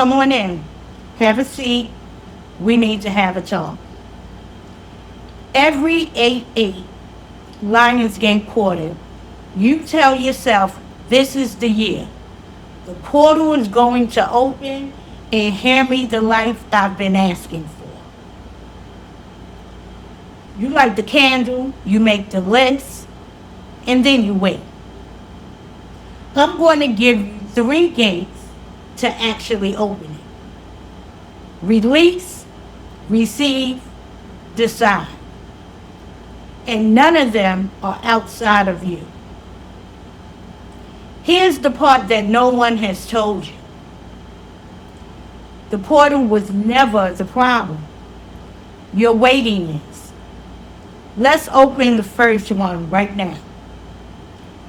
Come on in. Have a seat. We need to have a talk. Every 8-8 Lionsgate quarter, you tell yourself this is the year. The portal is going to open and hand me the life I've been asking for. You light the candle, you make the list, and then you wait. I'm going to give you three gates to actually open it. Release, receive, decide. And none of them are outside of you. Here's the part that no one has told you. The portal was never the problem. Your waiting is. Let's open the first one right now.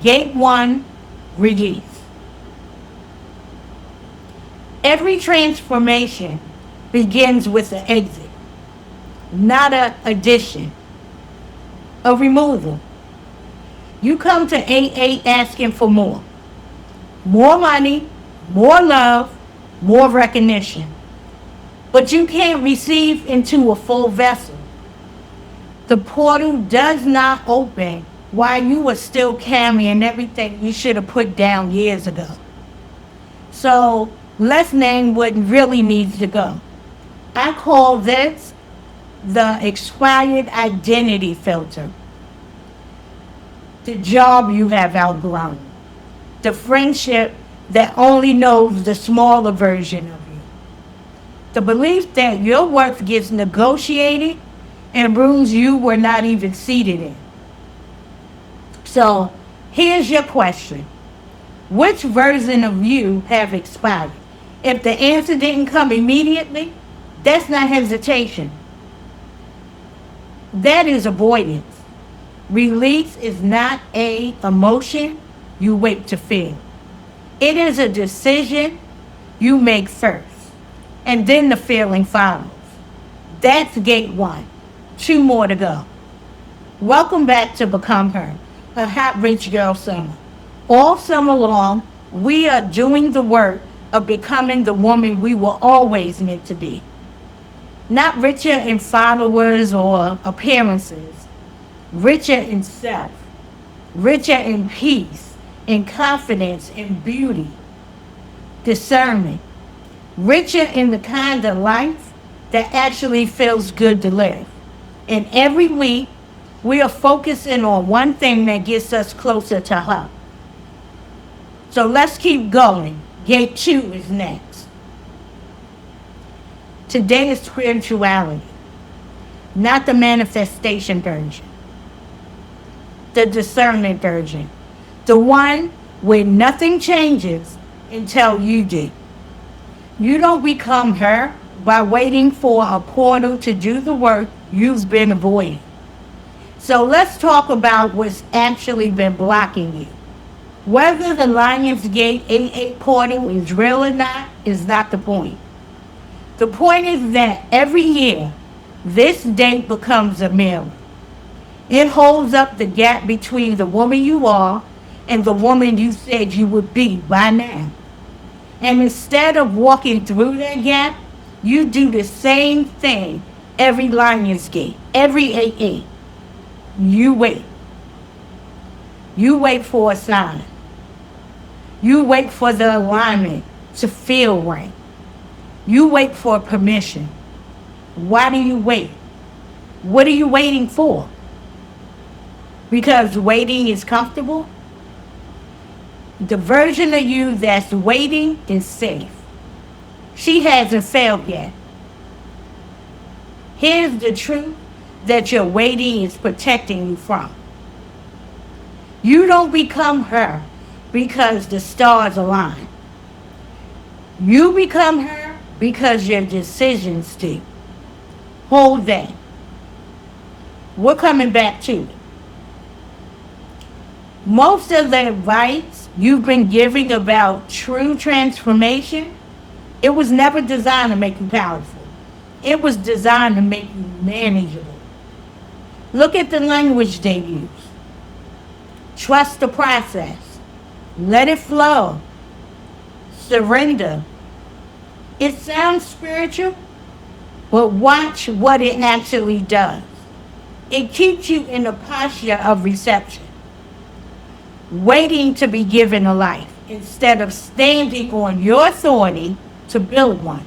Gate 1, release. Every transformation begins with an exit, not an addition, a removal. You come to 8-8 asking for more. More money, more love, more recognition. But you can't receive into a full vessel. The portal does not open while you are still carrying everything you should have put down years ago. So let's name what really needs to go. I call this the expired identity filter. The job you have outgrown. The friendship that only knows the smaller version of you. The belief that your worth gets negotiated in rooms you were not even seated in. So here's your question. Which version of you have expired? If the answer didn't come immediately, that's not hesitation. That is avoidance. Release is not an emotion you wait to feel. It is a decision you make first, and then the feeling follows. That's gate 1. 2 more to go. Welcome back to Become Her, a hot rich girl summer. All summer long, we are doing the work of becoming the woman we were always meant to be. Not richer in followers or appearances, richer in self, richer in peace, in confidence, in beauty, discernment, richer in the kind of life that actually feels good to live. And every week, we are focusing on one thing that gets us closer to her. So let's keep going. Gate 2 is next. Today is spirituality, not the manifestation version, the discernment version, the one where nothing changes until you do. You don't become her by waiting for a portal to do the work you've been avoiding. So let's talk about what's actually been blocking you. Whether the Lionsgate 8-8 portal is real or not is not the point. The point is that every year, this date becomes a mirror. It holds up the gap between the woman you are and the woman you said you would be by now. And instead of walking through that gap, you do the same thing every Lionsgate, every 8-8. You wait. You wait for a sign. You wait for the alignment to feel right. You wait for permission. Why do you wait? What are you waiting for? Because waiting is comfortable? The version of you that's waiting is safe. She hasn't failed yet. Here's the truth that your waiting is protecting you from. You don't become her because the stars align. You become her because your decisions do. Hold that. We're coming back to it. Most of the advice you've been giving about true transformation, it was never designed to make you powerful. It was designed to make you manageable. Look at the language they use. Trust the process. Let it flow. Surrender. It sounds spiritual, but watch what it actually does. It keeps you in a posture of reception, waiting to be given a life instead of standing on your authority to build one.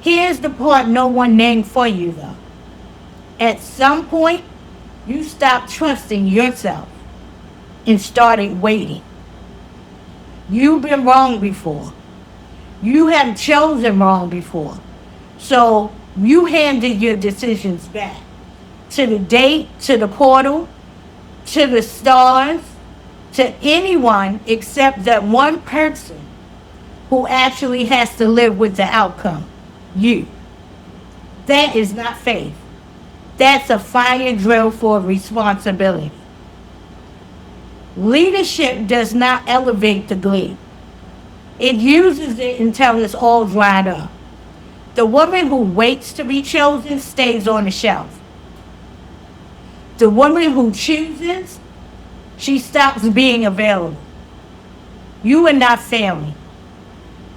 Here's the part no one named for you, though. At some point, you stopped trusting yourself and started waiting. You've been wrong before. You have chosen wrong before. So you handed your decisions back to the date, to the portal, to the stars, to anyone except that one person who actually has to live with the outcome. You. That is not faith. That's a fire drill for responsibility. Leadership does not elevate the glee. It uses it until it's all dried up. The woman who waits to be chosen stays on the shelf. The woman who chooses, she stops being available. You are not failing.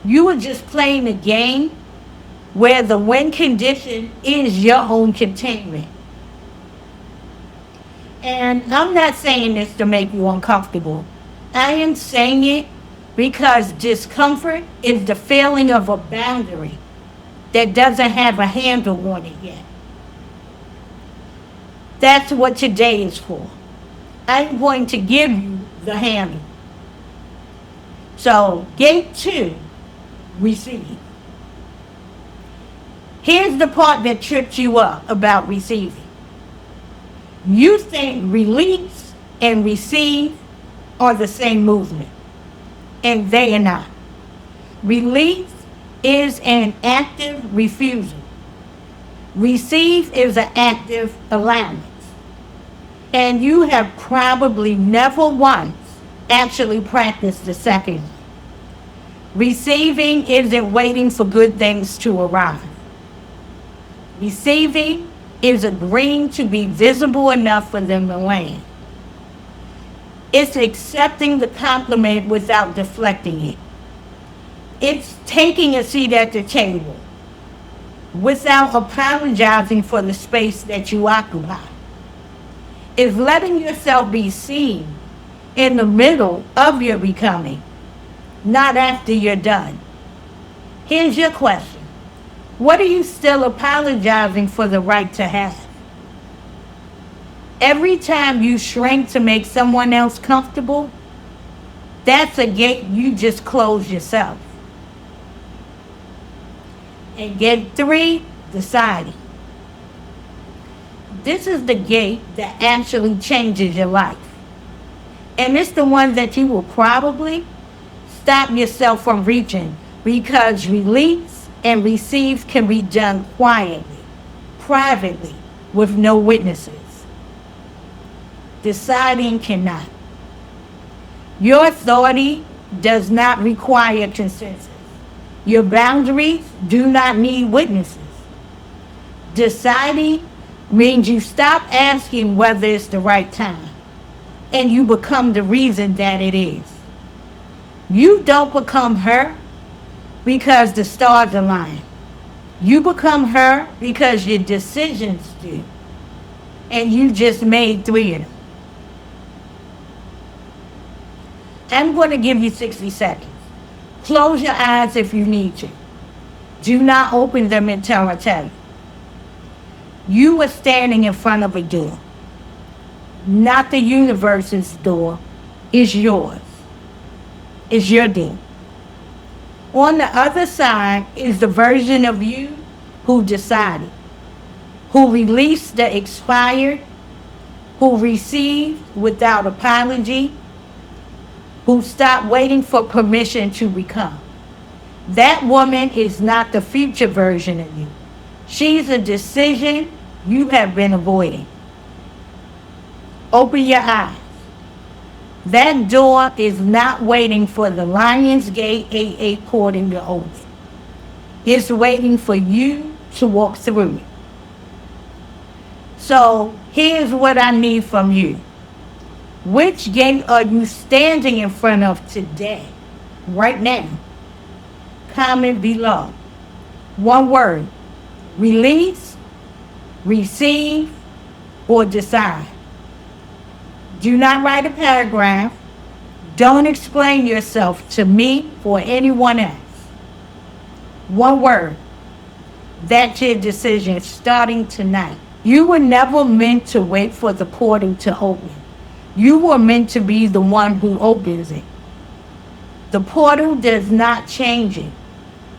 You are just playing a game where the win condition is your own containment. And I'm not saying this to make you uncomfortable. I am saying it because discomfort is the failing of a boundary that doesn't have a handle on it yet. That's what today is for. I'm going to give you the handle. So, gate 2, receive. Here's the part that trips you up about receiving. You think release and receive are the same movement, and they are not. Release is an active refusal. Receive is an active allowance. And you have probably never once actually practiced the second. Receiving isn't waiting for good things to arrive. Receiving is agreeing to be visible enough for them to land. It's accepting the compliment without deflecting it. It's taking a seat at the table without apologizing for the space that you occupy. It's letting yourself be seen in the middle of your becoming, not after you're done. Here's your question. What are you still apologizing for the right to have? Every time you shrink to make someone else comfortable, that's a gate you just closed yourself. And gate 3, deciding. This is the gate that actually changes your life. And it's the one that you will probably stop yourself from reaching, because release and receive can be done quietly, privately, with no witnesses. Deciding cannot. Your authority does not require consensus. Your boundaries do not need witnesses. Deciding means you stop asking whether it's the right time, and you become the reason that it is. You don't become her because the stars align. You become her because your decisions do. And you just made 3 of them. I'm going to give you 60 seconds. Close your eyes if you need to. Do not open them until I tell you. You are standing in front of a door. Not the universe's door. It's yours. It's your door. On the other side is the version of you who decided, who released the expired, who received without apology, who stopped waiting for permission to become. That woman is not the future version of you. She's a decision you have been avoiding. Open your eyes. That door is not waiting for the Lions Gate 88 portal to open. It's waiting for you to walk through it. So here's what I need from you. Which gate are you standing in front of today, right now? comment below. One word: release, receive, or decide. Do not write a paragraph. Don't explain yourself to me or anyone else. One word: that's your decision starting tonight. You were never meant to wait for the portal to open. You were meant to be the one who opens it. The portal does not change it.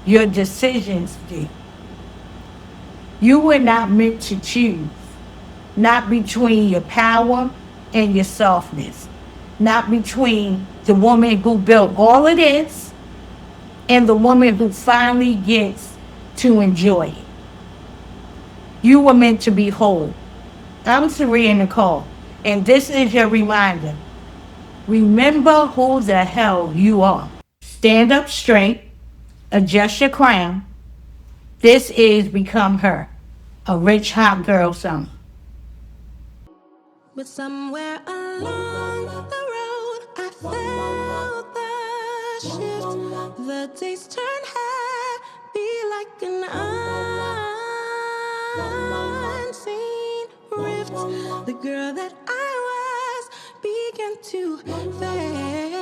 Your decisions do. You were not meant to choose, not between your power and your softness, not between the woman who built all of this and the woman who finally gets to enjoy it. You were meant to be whole. I'm Soriah Nikole, and this is your reminder. Remember who the hell you are. Stand up straight, adjust your crown. This is Become Her, a rich hot girl song. But somewhere along the road, I felt the shift. The days turned happy like an unseen rift. The girl that I was began to fade,